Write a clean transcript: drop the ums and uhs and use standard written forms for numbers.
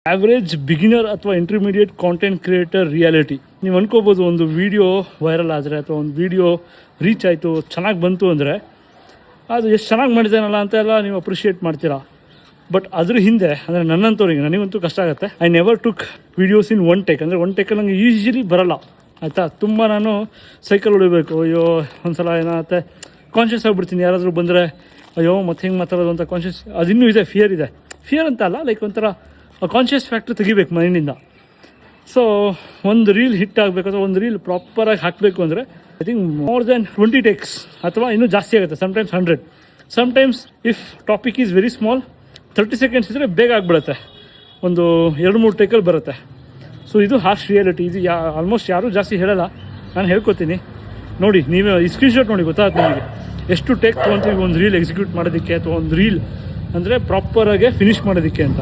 Average beginner ಅಥವಾ intermediate content creator reality. ನೀವು ಅನ್ಕೋಬೋದು ಒಂದು ವೀಡಿಯೋ ವೈರಲ್ ಆದರೆ ಅಥವಾ ಒಂದು ವೀಡಿಯೋ ರೀಚ್ ಆಯಿತು, ಚೆನ್ನಾಗಿ ಬಂತು ಅಂದರೆ ಅದು ಎಷ್ಟು ಚೆನ್ನಾಗಿ ಮಾಡಿದ್ದಾನಲ್ಲ ಅಂತೆಲ್ಲ ನೀವು ಅಪ್ರಿಷಿಯೇಟ್ ಮಾಡ್ತೀರಾ. ಬಟ್ ಅದ್ರ ಹಿಂದೆ ಅಂದರೆ ನನ್ನಂಥವ್ರಿಗೆ, ನನಗಂತೂ ಕಷ್ಟ ಆಗುತ್ತೆ. I never took videos in one take. ಅಂದರೆ ಒನ್ ಟೇಕಲ್ಲಿ ನನಗೆ ಈಸಿಲಿ ಬರೋಲ್ಲ ಆಯಿತಾ. ತುಂಬ ನಾನು ಸೈಕಲ್ ಹೊಡಿಬೇಕು. ಅಯ್ಯೋ ಒಂದು ಸಲ ಏನಾಗುತ್ತೆ ಕಾನ್ಷಿಯಸ್ ಆಗಿಬಿಡ್ತೀನಿ. ಯಾರಾದರೂ ಬಂದರೆ ಅಯ್ಯೋ ಮತ್ತೆ ಹೆಂಗೆ ಮಾತಾಡೋದು ಅಂತ ಕಾನ್ಷಿಯಸ್ ಅದಿನ್ನೂ ಇದೆ, ಫಿಯರ್ ಇದೆ. ಫಿಯರ್ ಅಂತ ಅಲ್ಲ, ಲೈಕ್ ಒಂಥರ ಕಾನ್ಷಿಯಸ್ ಫ್ಯಾಕ್ಟ್ರ್ ತೆಗಿಬೇಕು ಮೈಂಡಿಂದ. ಸೊ ಒಂದು ರೀಲ್ ಹಿಟ್ ಆಗಬೇಕು ಅಥವಾ ಒಂದು ರೀಲ್ ಪ್ರಾಪರಾಗಿ ಹಾಕಬೇಕು ಅಂದರೆ I think more than 20 takes ಅಥವಾ ಇನ್ನೂ ಜಾಸ್ತಿ ಆಗುತ್ತೆ. Sometimes 100. Sometimes if topic is very small 30 seconds ಇದ್ದರೆ ಬೇಗ ಆಗಿಬಿಡುತ್ತೆ, ಒಂದು 2-3 ಟೇಕಲ್ಲಿ ಬರುತ್ತೆ. ಸೊ ಇದು ಹಾರ್ಶ್ ರಿಯಾಲಿಟಿ. ಇದು ಆಲ್ಮೋಸ್ಟ್ ಯಾರೂ ಜಾಸ್ತಿ ಹೇಳಲ್ಲ, ನಾನು ಹೇಳ್ಕೊತೀನಿ. ನೋಡಿ, ನೀವೇ ಈ ಸ್ಕ್ರೀನ್ಶಾಟ್ ನೋಡಿ, ಗೊತ್ತಾಗುತ್ತೆ ನಿಮಗೆ ಎಷ್ಟು ಟೇಕ್ ತೊಗೊತೀವಿ ಒಂದು ರೀಲ್ ಎಕ್ಸಿಕ್ಯೂಟ್ ಮಾಡೋದಕ್ಕೆ ಅಥವಾ ಒಂದು ರೀಲ್ ಅಂದರೆ ಪ್ರಾಪರಾಗೆ ಫಿನಿಷ್ ಮಾಡೋದಕ್ಕೆ ಅಂತ.